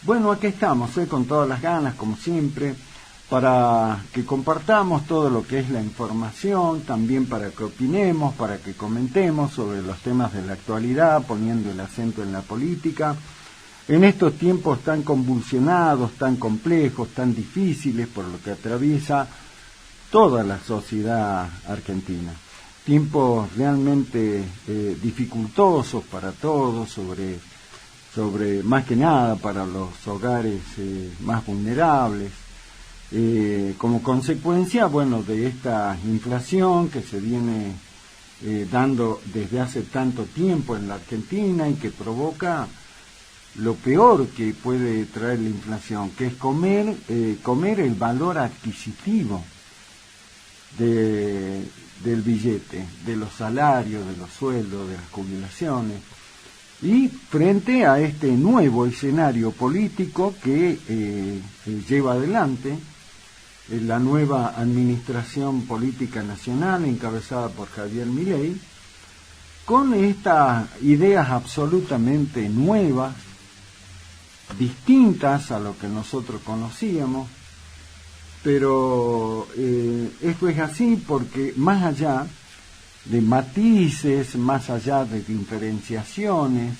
Bueno, aquí estamos, con todas las ganas, como siempre, para que compartamos todo lo que es la información, también para que opinemos, para que comentemos sobre los temas de la actualidad, poniendo el acento en la política. En estos tiempos tan convulsionados, tan complejos, tan difíciles, por lo que atraviesa toda la sociedad argentina. Tiempos realmente dificultosos para todos, sobre más que nada para los hogares más vulnerables, como consecuencia, bueno, de esta inflación que se viene dando desde hace tanto tiempo en la Argentina y que provoca lo peor que puede traer la inflación, que es comer el valor adquisitivo del billete, de los salarios, de los sueldos, de las jubilaciones. Y frente a este nuevo escenario político que lleva adelante la nueva administración política nacional encabezada por Javier Milei, con estas ideas absolutamente nuevas, distintas a lo que nosotros conocíamos, pero esto es así porque más allá de matices, más allá de diferenciaciones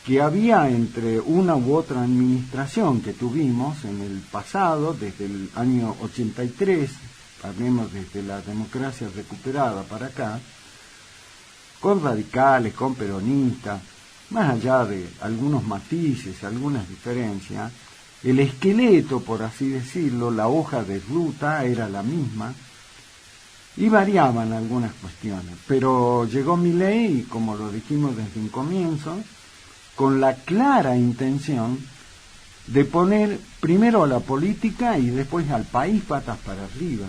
que había entre una u otra administración que tuvimos en el pasado, desde el año 83, hablemos desde la democracia recuperada para acá, con radicales, con peronistas, más allá de algunos matices, algunas diferencias, el esqueleto, por así decirlo, la hoja de ruta era la misma, y variaban algunas cuestiones, pero llegó Milei, como lo dijimos desde un comienzo, con la clara intención de poner primero a la política y después al país patas para arriba,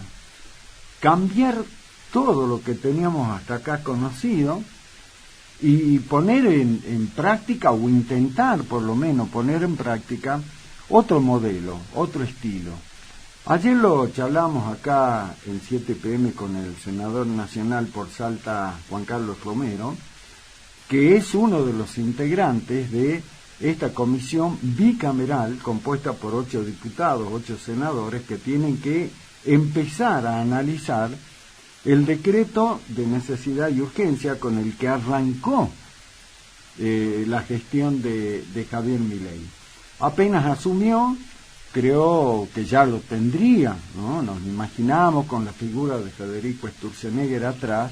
cambiar todo lo que teníamos hasta acá conocido y poner en práctica, o intentar por lo menos poner en práctica, otro modelo, otro estilo. Ayer lo charlamos acá el 7 p.m. con el senador nacional por Salta, Juan Carlos Romero, que es uno de los integrantes de esta comisión bicameral compuesta por 8 diputados, 8 senadores, que tienen que empezar a analizar el decreto de necesidad y urgencia con el que arrancó la gestión de Javier Milei. Apenas asumió, creo que ya lo tendría, ¿no? Nos imaginamos con la figura de Federico Sturzenegger atrás,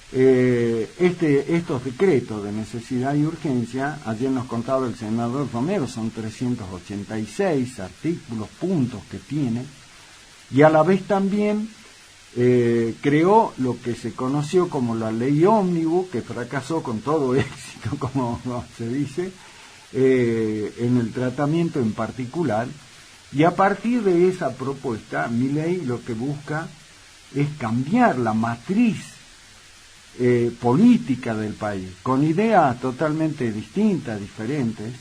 estos decretos de necesidad y urgencia. Ayer nos contaba el senador Romero, son 386 artículos, puntos que tiene, y a la vez también creó lo que se conoció como la ley ómnibus, que fracasó con todo éxito, como se dice, en el tratamiento en particular. Y a partir de esa propuesta, Milei lo que busca es cambiar la matriz política del país, con ideas totalmente distintas, diferentes,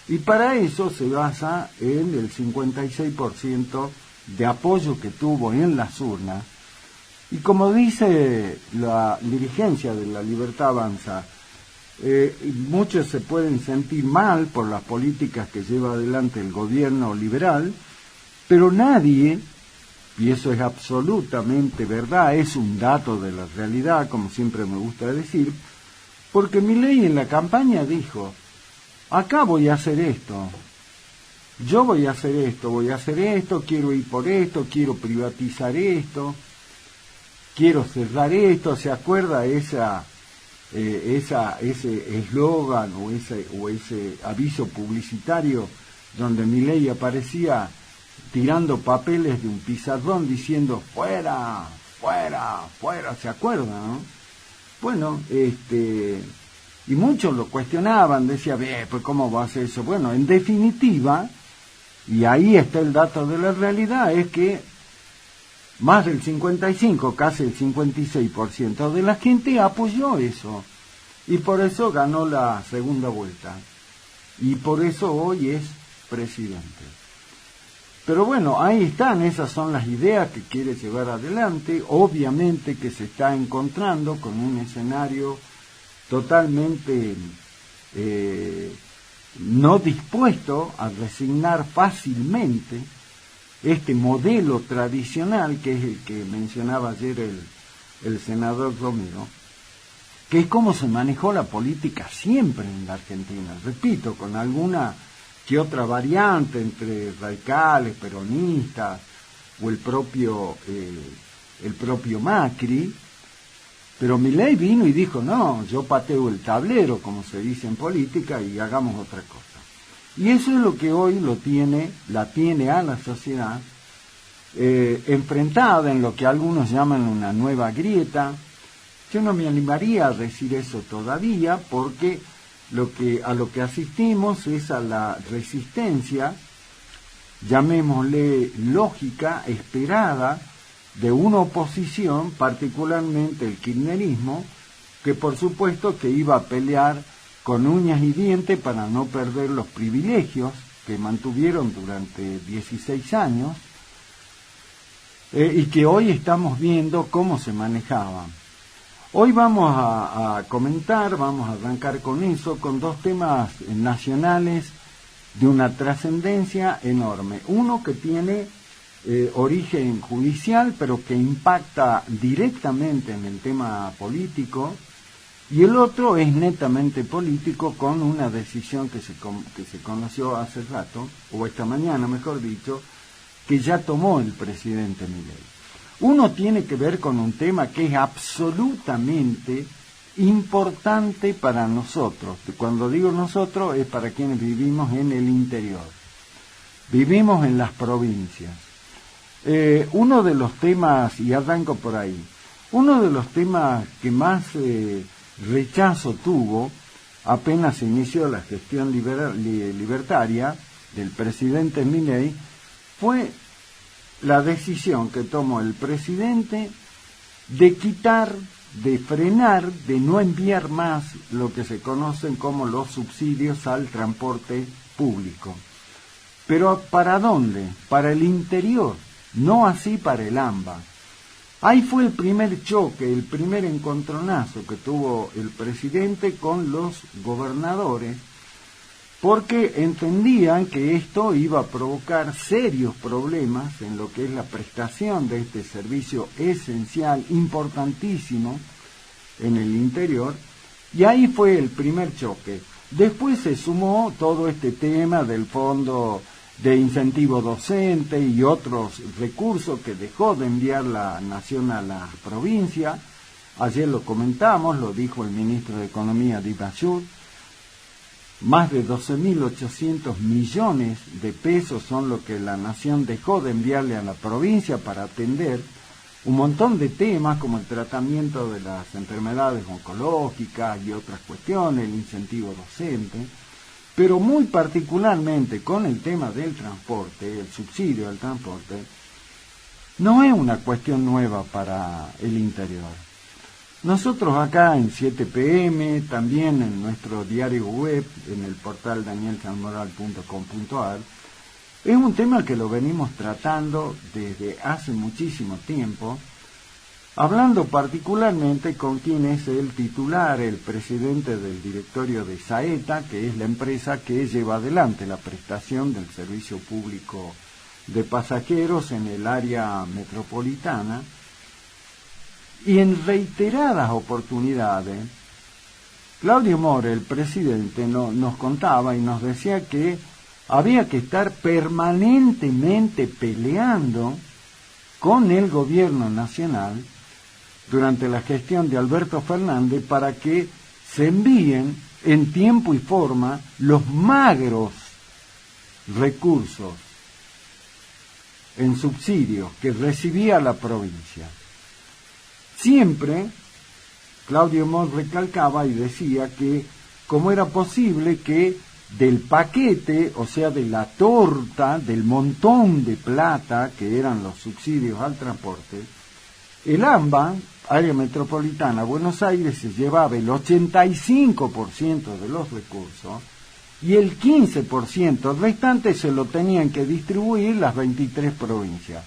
y para eso se basa en el 56% de apoyo que tuvo en las urnas. Y como dice la dirigencia de La Libertad Avanza, muchos se pueden sentir mal por las políticas que lleva adelante el gobierno liberal, pero nadie, y eso es absolutamente verdad, es un dato de la realidad, como siempre me gusta decir, porque Milei en la campaña dijo: acá voy a hacer esto, yo voy a hacer esto, quiero ir por esto, quiero privatizar esto, quiero cerrar esto. ¿Se acuerda ese eslogan o ese aviso publicitario donde Milei aparecía tirando papeles de un pizarrón diciendo fuera, fuera, fuera? ¿Se acuerdan, no? Bueno, y muchos lo cuestionaban, decían, pues ¿cómo va a hacer eso? Bueno, en definitiva, y ahí está el dato de la realidad, es que más del 55, casi el 56% de la gente apoyó eso, y por eso ganó la segunda vuelta, y por eso hoy es presidente. Pero bueno, ahí están, esas son las ideas que quiere llevar adelante. Obviamente que se está encontrando con un escenario totalmente no dispuesto a resignar fácilmente este modelo tradicional, que es el que mencionaba ayer el senador Romero, que es como se manejó la política siempre en la Argentina, repito, con alguna que otra variante entre radicales, peronistas o el propio Macri, pero Milei vino y dijo, no, yo pateo el tablero, como se dice en política, y hagamos otra cosa. Y eso es lo que hoy la tiene a la sociedad enfrentada en lo que algunos llaman una nueva grieta. Yo no me animaría a decir eso todavía, porque a lo que asistimos es a la resistencia, llamémosle lógica, esperada, de una oposición, particularmente el kirchnerismo, que por supuesto que iba a pelear con uñas y dientes para no perder los privilegios que mantuvieron durante 16 años, y que hoy estamos viendo cómo se manejaban. Hoy vamos a comentar, vamos a arrancar con eso, con dos temas nacionales de una trascendencia enorme. Uno que tiene origen judicial, pero que impacta directamente en el tema político, y el otro es netamente político, con una decisión que se conoció hace rato, o esta mañana mejor dicho, que ya tomó el presidente Milei. Uno tiene que ver con un tema que es absolutamente importante para nosotros. Cuando digo nosotros es para quienes vivimos en el interior, vivimos en las provincias. Uno de los temas, y arranco por ahí, uno de los temas que más rechazo tuvo apenas se inició la gestión libertaria del presidente Milei fue la decisión que tomó el presidente de quitar, de frenar, de no enviar más lo que se conocen como los subsidios al transporte público. ¿Pero para dónde? Para el interior, no así para el AMBA. Ahí fue el primer choque, el primer encontronazo que tuvo el presidente con los gobernadores, porque entendían que esto iba a provocar serios problemas en lo que es la prestación de este servicio esencial, importantísimo en el interior, y ahí fue el primer choque. Después se sumó todo este tema del fondo de incentivo docente y otros recursos que dejó de enviar la Nación a la provincia. Ayer lo comentamos, lo dijo el ministro de Economía, Di Marzur. Más de 12.800 millones de pesos son lo que la Nación dejó de enviarle a la provincia para atender un montón de temas como el tratamiento de las enfermedades oncológicas y otras cuestiones, el incentivo docente, pero muy particularmente con el tema del transporte, el subsidio al transporte, no es una cuestión nueva para el interior. Nosotros acá en 7pm, también en nuestro diario web, en el portal danielsanmoral.com.ar, es un tema que lo venimos tratando desde hace muchísimo tiempo, hablando particularmente con quien es el titular, el presidente del directorio de Saeta, que es la empresa que lleva adelante la prestación del servicio público de pasajeros en el área metropolitana. Y en reiteradas oportunidades, Claudio More, el presidente, nos contaba y nos decía que había que estar permanentemente peleando con el gobierno nacional durante la gestión de Alberto Fernández para que se envíen en tiempo y forma los magros recursos en subsidios que recibía la provincia. Siempre Claudio Montt recalcaba y decía que cómo era posible que del paquete, o sea, de la torta, del montón de plata que eran los subsidios al transporte, el AMBA, Área Metropolitana Buenos Aires, se llevaba el 85% de los recursos y el 15% restante se lo tenían que distribuir las 23 provincias.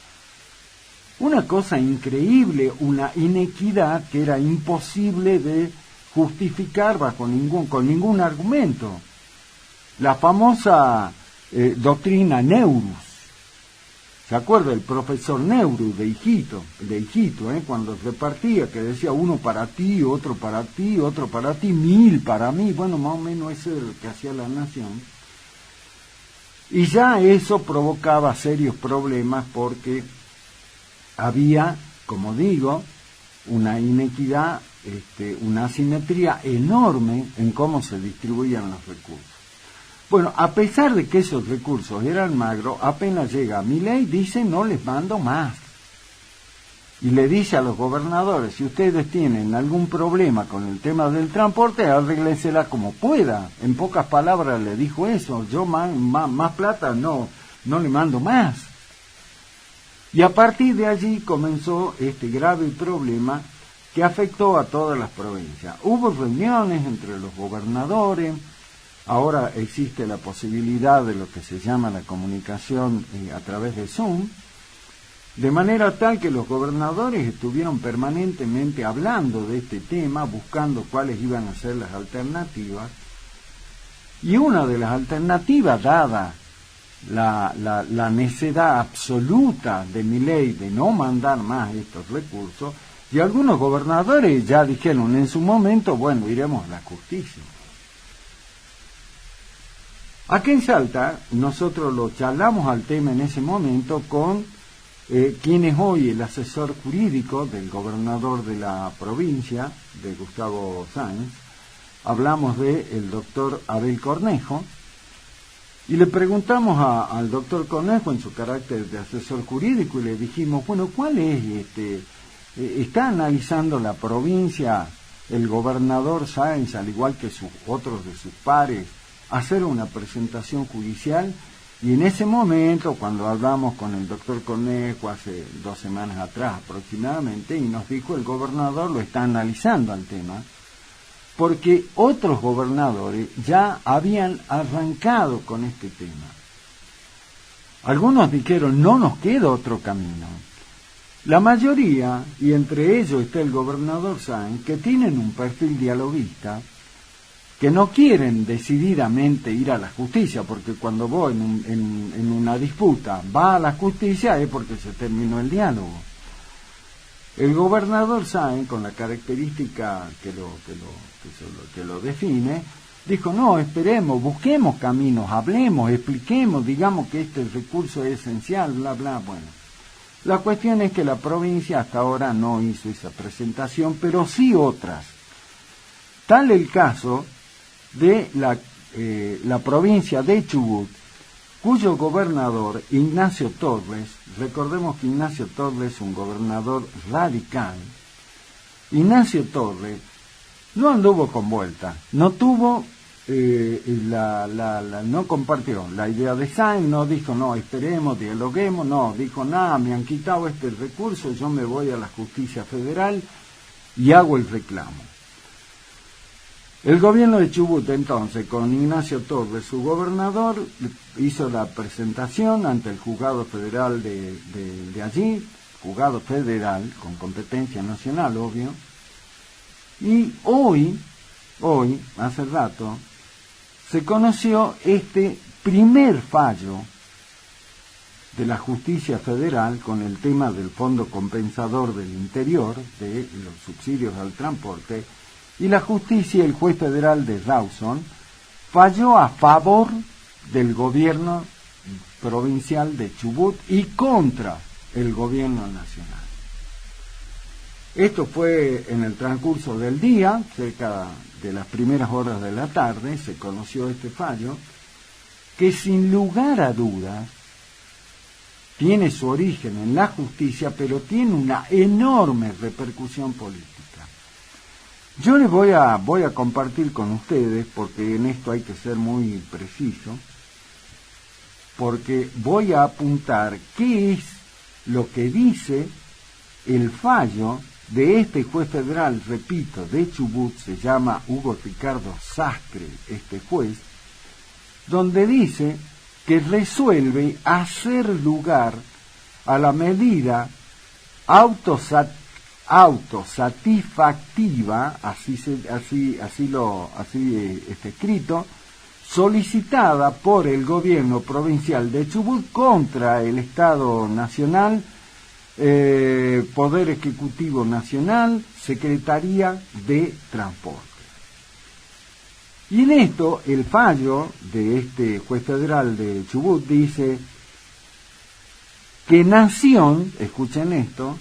Una cosa increíble, una inequidad que era imposible de justificar con ningún argumento. la famosa doctrina Neurus. ¿Se acuerda el profesor Neurus de Hijito, cuando repartía, que decía uno para ti, otro para ti, otro para ti, 1000 para mí? Bueno, más o menos eso es lo que hacía la nación. Y ya eso provocaba serios problemas porque había, como digo, una inequidad, una asimetría enorme en cómo se distribuían los recursos. Bueno, a pesar de que esos recursos eran magros, apenas llega Milei, dice no les mando más. Y le dice a los gobernadores, si ustedes tienen algún problema con el tema del transporte, arréglensela como pueda. En pocas palabras le dijo eso, yo más plata no le mando más. Y a partir de allí comenzó este grave problema que afectó a todas las provincias. Hubo reuniones entre los gobernadores. Ahora existe la posibilidad de lo que se llama la comunicación a través de Zoom, de manera tal que los gobernadores estuvieron permanentemente hablando de este tema, buscando cuáles iban a ser las alternativas, y una de las alternativas, dada la necedad absoluta de Milei de no mandar más estos recursos, y algunos gobernadores ya dijeron en su momento, bueno, iremos a la justicia. Aquí en Salta, nosotros lo charlamos al tema en ese momento con quien es hoy el asesor jurídico del gobernador de la provincia, de Gustavo Sáenz. Hablamos del doctor Abel Cornejo, y le preguntamos al doctor Cornejo en su carácter de asesor jurídico, y le dijimos, bueno, ¿cuál es está analizando la provincia el gobernador Sáenz, al igual que otros de sus pares, hacer una presentación judicial? Y en ese momento, cuando hablamos con el doctor Cornejo hace 2 semanas atrás aproximadamente, y nos dijo el gobernador lo está analizando al tema, porque otros gobernadores ya habían arrancado con este tema. Algunos dijeron, no nos queda otro camino. La mayoría, y entre ellos está el gobernador Sáenz, que tienen un perfil dialoguista, que no quieren decididamente ir a la justicia, porque cuando vos en una disputa va a la justicia es porque se terminó el diálogo. El gobernador Sáenz, con la característica que lo define, dijo, no, esperemos, busquemos caminos, hablemos, expliquemos, digamos que este recurso es esencial, bla, bla, bueno. La cuestión es que la provincia hasta ahora no hizo esa presentación, pero sí otras. Tal el caso de la provincia de Chubut, cuyo gobernador, Ignacio Torres, recordemos que Ignacio Torres es un gobernador radical, Ignacio Torres no anduvo con vuelta, no tuvo, no compartió la idea de Sáenz, no dijo, no, esperemos, dialoguemos, no, dijo, nada, me han quitado este recurso, yo me voy a la justicia federal y hago el reclamo. El gobierno de Chubut, entonces, con Ignacio Torres, su gobernador, hizo la presentación ante el juzgado federal de allí, juzgado federal, con competencia nacional, obvio, y hoy, hace rato, se conoció este primer fallo de la justicia federal con el tema del Fondo Compensador del Interior, de los subsidios al transporte, y la justicia, el juez federal de Rawson, falló a favor del gobierno provincial de Chubut y contra el gobierno nacional. Esto fue en el transcurso del día, cerca de las primeras horas de la tarde, se conoció este fallo, que sin lugar a dudas tiene su origen en la justicia, pero tiene una enorme repercusión política. Yo les voy a compartir con ustedes, porque en esto hay que ser muy preciso, porque voy a apuntar qué es lo que dice el fallo de este juez federal, repito, de Chubut, se llama Hugo Ricardo Sastre, este juez, donde dice que resuelve hacer lugar a la medida autosatisfactiva, así está escrito, solicitada por el gobierno provincial de Chubut contra el Estado Nacional, Poder Ejecutivo Nacional, Secretaría de Transporte. Y en esto, el fallo de este juez federal de Chubut dice que Nación, escuchen esto,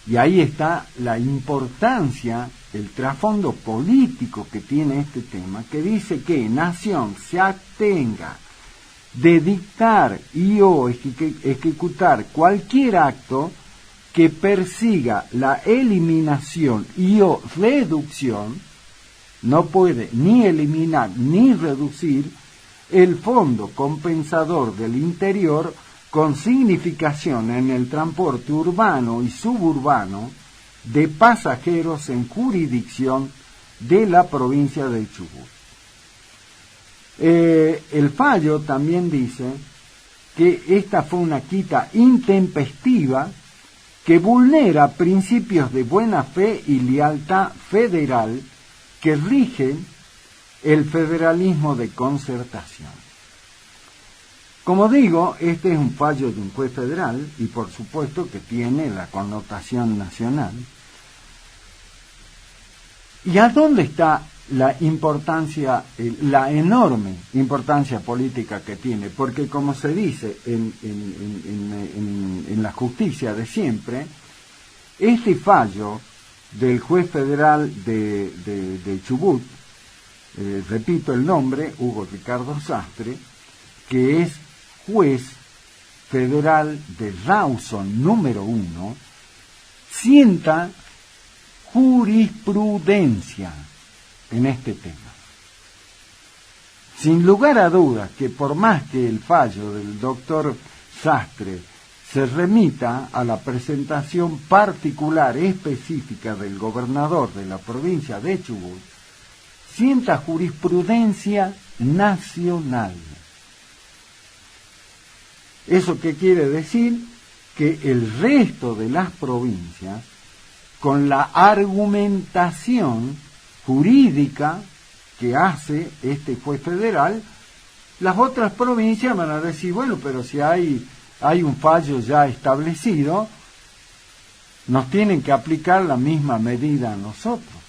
y ahí está la importancia, el trasfondo político que tiene este tema, que dice que Nación se abstenga de dictar y o ejecutar cualquier acto que persiga la eliminación y o reducción, no puede ni eliminar ni reducir el fondo compensador del interior con significación en el transporte urbano y suburbano de pasajeros en jurisdicción de la provincia de Chubut. El fallo también dice que esta fue una quita intempestiva que vulnera principios de buena fe y lealtad federal que rigen el federalismo de concertación. Como digo, este es un fallo de un juez federal y por supuesto que tiene la connotación nacional. ¿Y a dónde está la importancia, la enorme importancia política que tiene? Porque como se dice en la justicia de siempre, este fallo del juez federal de Chubut, repito el nombre, Hugo Ricardo Sastre, que es juez federal de Rawson número 1, sienta jurisprudencia en este tema. Sin lugar a dudas que por más que el fallo del doctor Sastre se remita a la presentación particular específica del gobernador de la provincia de Chubut, sienta jurisprudencia nacional. ¿Eso qué quiere decir? Que el resto de las provincias, con la argumentación jurídica que hace este juez federal, las otras provincias van a decir, bueno, pero si hay un fallo ya establecido, nos tienen que aplicar la misma medida a nosotros.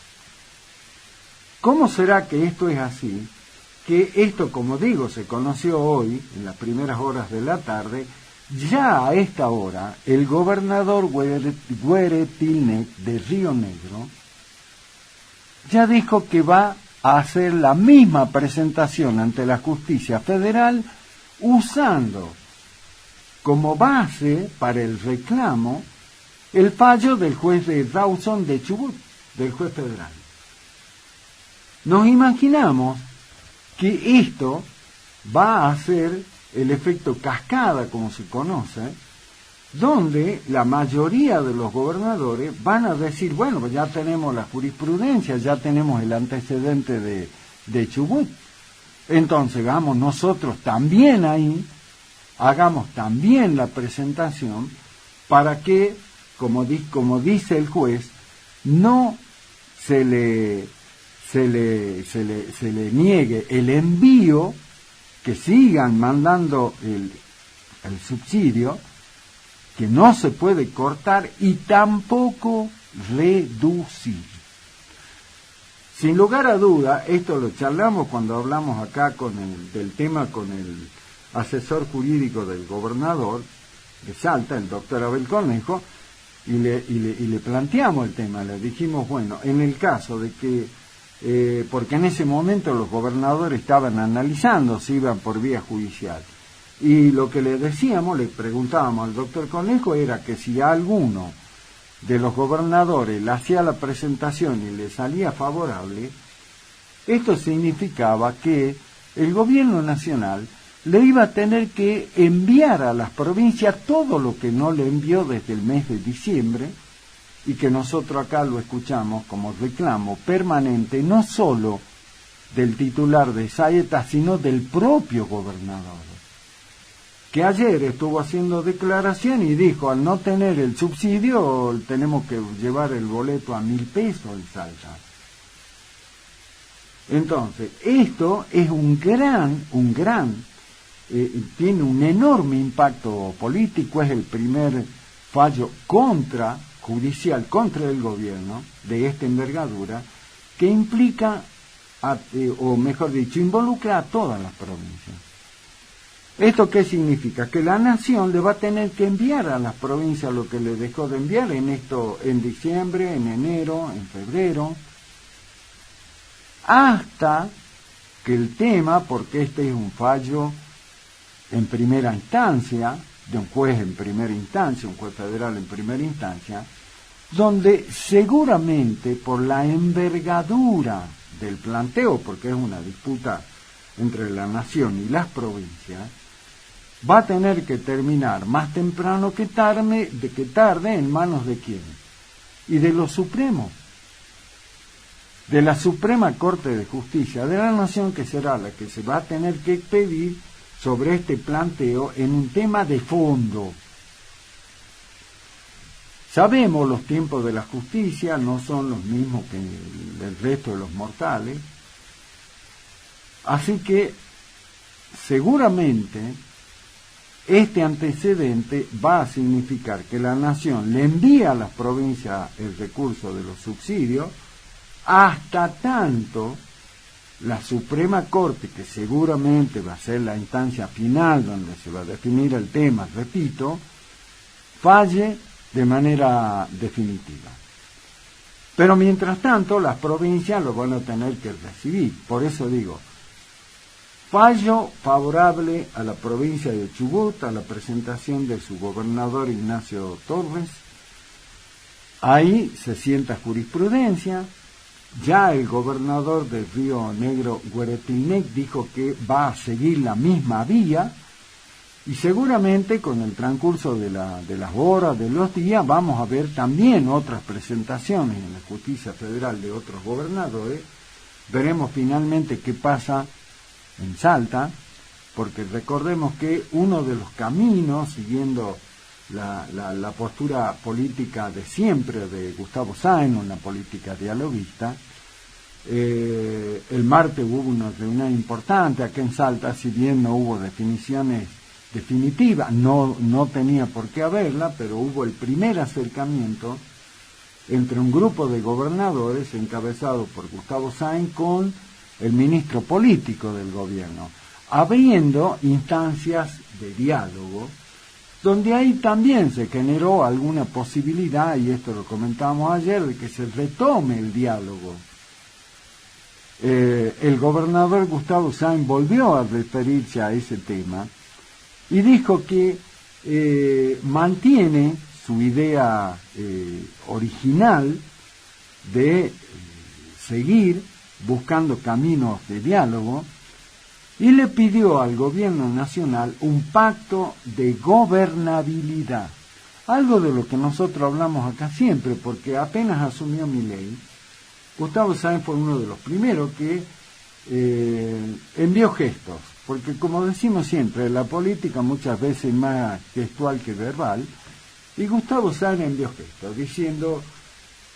¿Cómo será que esto es así? Que esto, como digo, se conoció hoy, en las primeras horas de la tarde. Ya a esta hora, el gobernador Güeretilneck de Río Negro ya dijo que va a hacer la misma presentación ante la justicia federal usando como base para el reclamo el fallo del juez de Rawson de Chubut, del juez federal. Nos imaginamos que esto va a hacer el efecto cascada, como se conoce, donde la mayoría de los gobernadores van a decir, bueno, pues ya tenemos la jurisprudencia, ya tenemos el antecedente de Chubut, entonces vamos nosotros también ahí, hagamos también la presentación para que, como dice el juez, no se le niegue el envío, que sigan mandando el subsidio, que no se puede cortar y tampoco reducir. Sin lugar a duda, esto lo charlamos cuando hablamos acá del tema con el asesor jurídico del gobernador de Salta, el doctor Abel Cornejo, y le planteamos el tema, le dijimos, bueno, en el caso de que porque en ese momento los gobernadores estaban analizando si iban por vía judicial. Y lo que le decíamos, le preguntábamos al doctor Conejo, era que si a alguno de los gobernadores le hacía la presentación y le salía favorable, esto significaba que el gobierno nacional le iba a tener que enviar a las provincias todo lo que no le envió desde el mes de diciembre, y que nosotros acá lo escuchamos como reclamo permanente, no solo del titular de Saeta, sino del propio gobernador, que ayer estuvo haciendo declaración y dijo, al no tener el subsidio, tenemos que llevar el boleto a 1.000 pesos en Salta. Entonces, esto es tiene un enorme impacto político, es el primer fallo judicial contra el gobierno de esta envergadura, que implica, o mejor dicho, involucra a todas las provincias. ¿Esto qué significa? Que la nación le va a tener que enviar a las provincias lo que le dejó de enviar en diciembre, en enero, en febrero, hasta que el tema, porque este es un fallo en primera instancia, de un juez en primera instancia, un juez federal en primera instancia, donde seguramente por la envergadura del planteo, porque es una disputa entre la nación y las provincias, va a tener que terminar más temprano que tarde en manos de quién, y de los supremos, de la Suprema Corte de Justicia de la Nación, que será la que se va a tener que expedir sobre este planteo en un tema de fondo. Sabemos los tiempos de la justicia no son los mismos que el resto de los mortales, así que seguramente este antecedente va a significar que la nación le envía a las provincias el recurso de los subsidios, hasta tanto la Suprema Corte, que seguramente va a ser la instancia final donde se va a definir el tema, repito, falle de manera definitiva. Pero mientras tanto las provincias lo van a tener que recibir. Por eso digo, fallo favorable a la provincia de Chubut, a la presentación de su gobernador Ignacio Torres. Ahí se sienta jurisprudencia. Ya el gobernador de Río Negro, Hueretilnec, dijo que va a seguir la misma vía, y seguramente con el transcurso de las horas, de los días, vamos a ver también otras presentaciones en la justicia federal de otros gobernadores. Veremos finalmente qué pasa en Salta, porque recordemos que uno de los caminos, siguiendo la postura política de siempre de Gustavo Sáenz, una política dialoguista, el martes hubo una reunión importante acá en Salta, si bien no hubo definiciones definitivas, no tenía por qué haberla, pero hubo el primer acercamiento entre un grupo de gobernadores encabezado por Gustavo Sáenz con el ministro político del gobierno, abriendo instancias de diálogo, donde ahí también se generó alguna posibilidad, y esto lo comentábamos ayer, de que se retome el diálogo. El gobernador Gustavo Sáenz volvió a referirse a ese tema y dijo que mantiene su idea original de seguir buscando caminos de diálogo, y le pidió al gobierno nacional un pacto de gobernabilidad, algo de lo que nosotros hablamos acá siempre, porque apenas asumió Milei, Gustavo Sáenz fue uno de los primeros que envió gestos, porque como decimos siempre, la política muchas veces es más gestual que verbal, y Gustavo Sáenz envió gestos diciendo: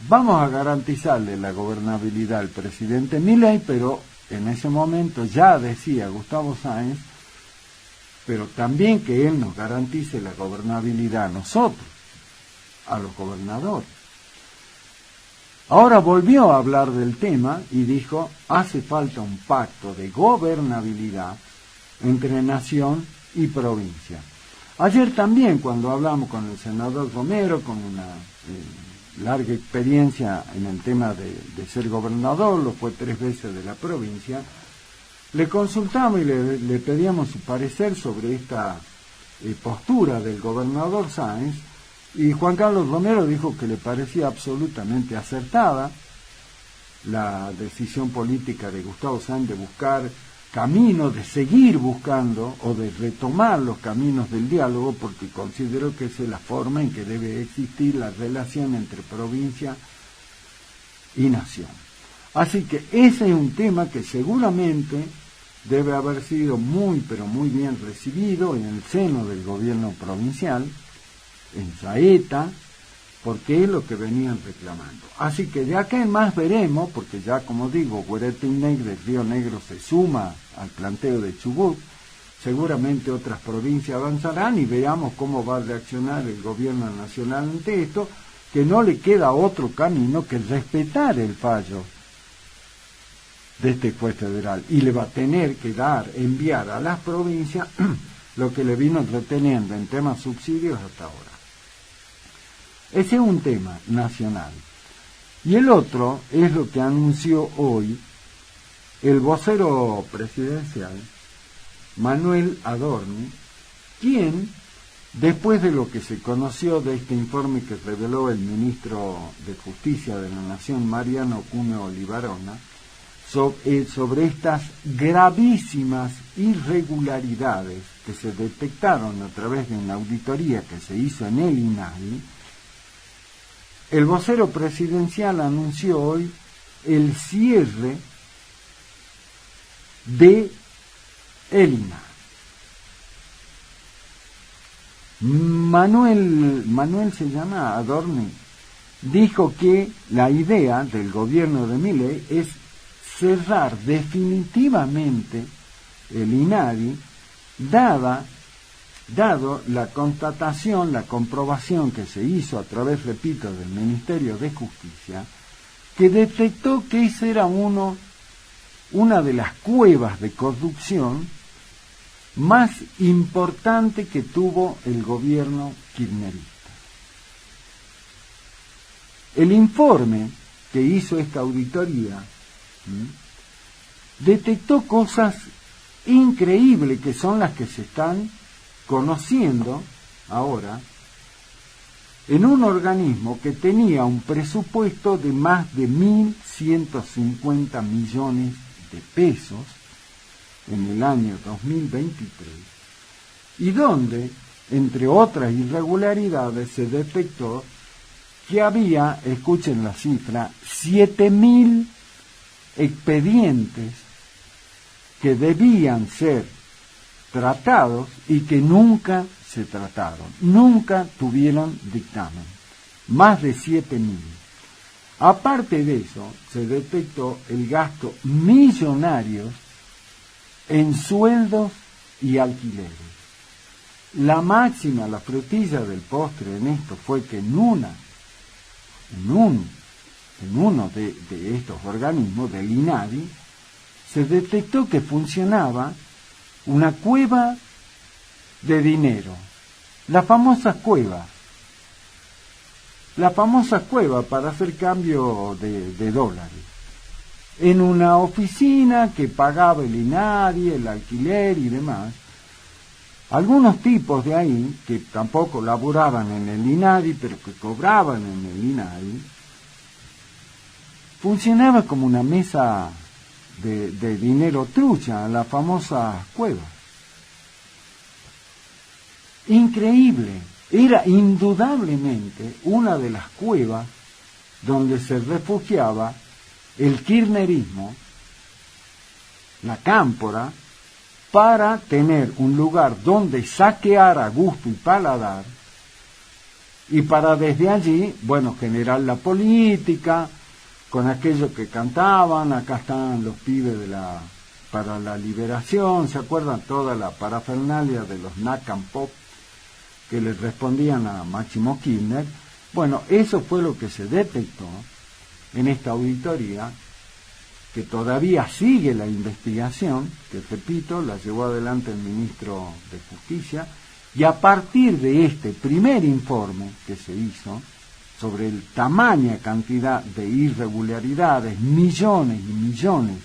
vamos a garantizarle la gobernabilidad al presidente Milei, pero en ese momento ya decía Gustavo Sáenz, pero también que él nos garantice la gobernabilidad a nosotros, a los gobernadores. Ahora volvió a hablar del tema y dijo: hace falta un pacto de gobernabilidad entre nación y provincia. Ayer también, cuando hablamos con el senador Romero, con una larga experiencia en el tema de ser gobernador, lo fue 3 veces de la provincia, le consultamos y le pedíamos su parecer sobre esta postura del gobernador Sáenz, y Juan Carlos Romero dijo que le parecía absolutamente acertada la decisión política de Gustavo Sáenz de buscar caminos, de seguir buscando o de retomar los caminos del diálogo, porque considero que esa es la forma en que debe existir la relación entre provincia y nación. Así que ese es un tema que seguramente debe haber sido muy, pero muy bien recibido en el seno del gobierno provincial, en Saeta, porque es lo que venían reclamando. Así que de acá en más veremos, porque ya como digo, Hueretinec del Río Negro se suma al planteo de Chubut, seguramente otras provincias avanzarán y veamos cómo va a reaccionar el gobierno nacional ante esto, que no le queda otro camino que respetar el fallo de este juez federal, y le va a tener que enviar a las provincias lo que le vino reteniendo en temas subsidios hasta ahora. Ese es un tema nacional. Y el otro es lo que anunció hoy el vocero presidencial, Manuel Adorni, quien, después de lo que se conoció de este informe que reveló el ministro de Justicia de la Nación, Mariano Cuneo Olivarona, sobre estas gravísimas irregularidades que se detectaron a través de una auditoría que se hizo en el INADI, el vocero presidencial anunció hoy el cierre de el INADI. Manuel se llama Adorni, dijo que la idea del gobierno de Milei es cerrar definitivamente el INADI, dado la constatación, la comprobación que se hizo a través, repito, del Ministerio de Justicia, que detectó que esa era una de las cuevas de corrupción más importante que tuvo el gobierno kirchnerista. El informe que hizo esta auditoría detectó cosas increíbles que son las que se están conociendo ahora en un organismo que tenía un presupuesto de más de 1.150 millones de pesos en el año 2023 y donde, entre otras irregularidades, se detectó que había, escuchen la cifra, 7.000 expedientes que debían ser tratados y que nunca se trataron, nunca tuvieron dictamen, más de 7.000. Aparte de eso, se detectó el gasto millonario en sueldos y alquileres. La máxima, la frutilla del postre en esto fue que en uno de estos organismos, del INADI, se detectó que funcionaba una cueva de dinero, la famosa cueva para hacer cambio de dólares, en una oficina que pagaba el INADI, el alquiler y demás. Algunos tipos de ahí, que tampoco laburaban en el INADI, pero que cobraban en el INADI, funcionaba como una mesa de dinero trucha, la famosa cueva. Increíble, era indudablemente una de las cuevas donde se refugiaba el kirchnerismo, la cámpora, para tener un lugar donde saquear a gusto y paladar, y para desde allí, bueno, generar la política, con aquellos que cantaban, acá están los pibes para la liberación, ¿se acuerdan? Toda la parafernalia de los Nakam Pop que les respondían a Máximo Kirchner. Bueno, eso fue lo que se detectó en esta auditoría, que todavía sigue la investigación, que repito, la llevó adelante el ministro de Justicia, y a partir de este primer informe que se hizo sobre el tamaña cantidad de irregularidades, millones y millones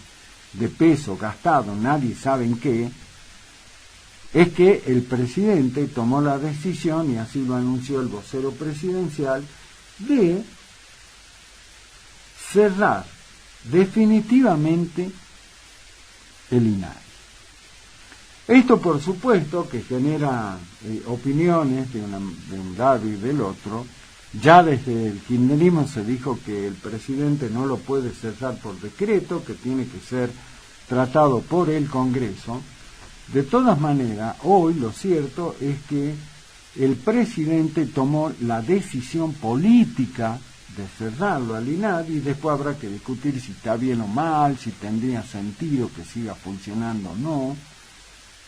de pesos gastados, nadie sabe en qué, es que el presidente tomó la decisión, y así lo anunció el vocero presidencial, de cerrar definitivamente el INADI. Esto, por supuesto, que genera opiniones de un lado y del otro. Ya desde el kirchnerismo se dijo que el presidente no lo puede cerrar por decreto, que tiene que ser tratado por el Congreso. De todas maneras, hoy lo cierto es que el presidente tomó la decisión política de cerrarlo al INADI, y después habrá que discutir si está bien o mal, si tendría sentido que siga funcionando o no.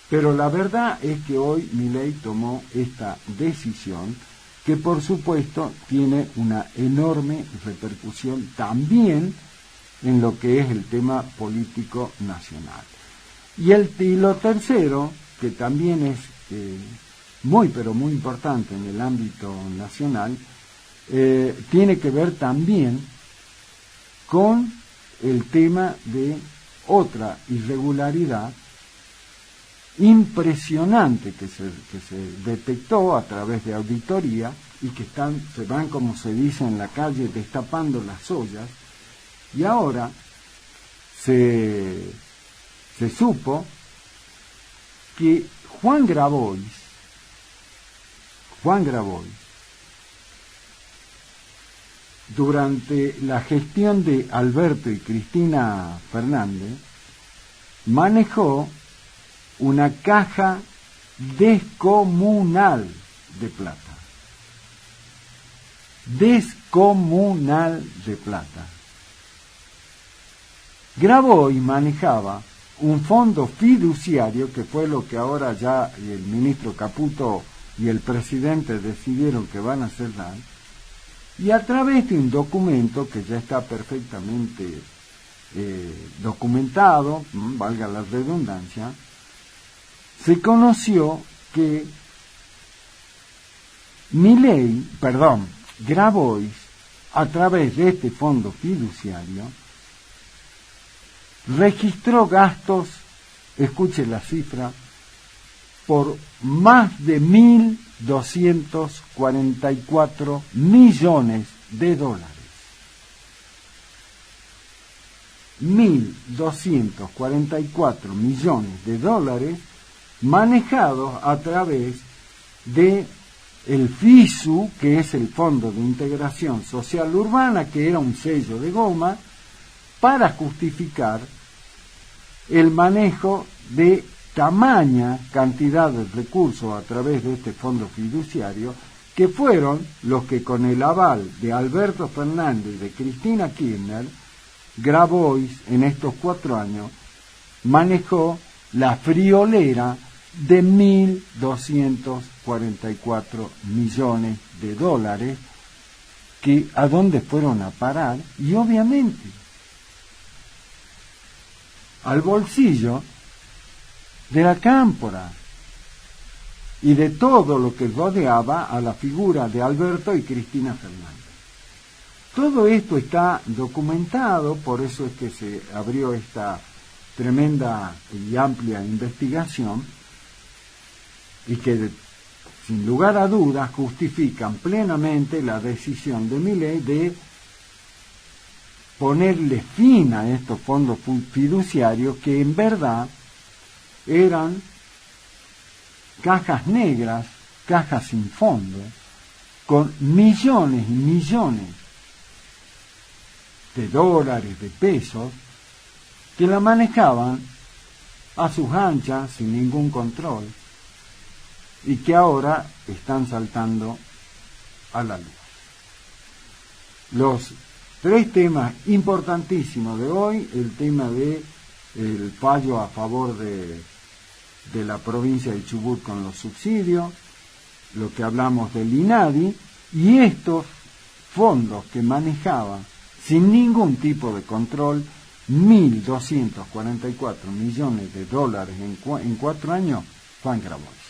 Pero la verdad es que hoy Milei tomó esta decisión, que por supuesto tiene una enorme repercusión también en lo que es el tema político nacional. Y lo tercero, que también es muy pero muy importante en el ámbito nacional, tiene que ver también con el tema de otra irregularidad impresionante que se detectó a través de auditoría y que se van, como se dice en la calle, destapando las ollas, y ahora se supo que Juan Grabois, durante la gestión de Alberto y Cristina Fernández, manejó una caja descomunal de plata. Descomunal de plata. Grabois manejaba un fondo fiduciario, que fue lo que ahora ya el ministro Caputo y el presidente decidieron que van a cerrar, y a través de un documento que ya está perfectamente documentado, valga la redundancia, se conoció que Grabois, a través de este fondo fiduciario, registró gastos, escuche la cifra, por más de 1.244 millones de dólares. 1.244 millones de dólares manejados a través de el FISU, que es el Fondo de Integración Social Urbana, que era un sello de goma, para justificar el manejo de tamaña cantidad de recursos a través de este fondo fiduciario, que fueron los que, con el aval de Alberto Fernández y de Cristina Kirchner, Grabois en estos 4 años manejó la friolera de 1.244 millones de dólares, que a dónde fueron a parar, y obviamente al bolsillo de la cámpora y de todo lo que rodeaba a la figura de Alberto y Cristina Fernández. Todo esto está documentado, por eso es que se abrió esta tremenda y amplia investigación, y que sin lugar a dudas justifican plenamente la decisión de Milei de ponerle fin a estos fondos fiduciarios, que en verdad eran cajas negras, cajas sin fondo, con millones y millones de dólares, de pesos, que la manejaban a sus anchas, sin ningún control, y que ahora están saltando a la luz. Los 3 temas importantísimos de hoy: el tema de el fallo a favor de la provincia de Chubut con los subsidios, lo que hablamos del INADI, y estos fondos que manejaban sin ningún tipo de control 1.244 millones de dólares en 4 años, Juan Grabois.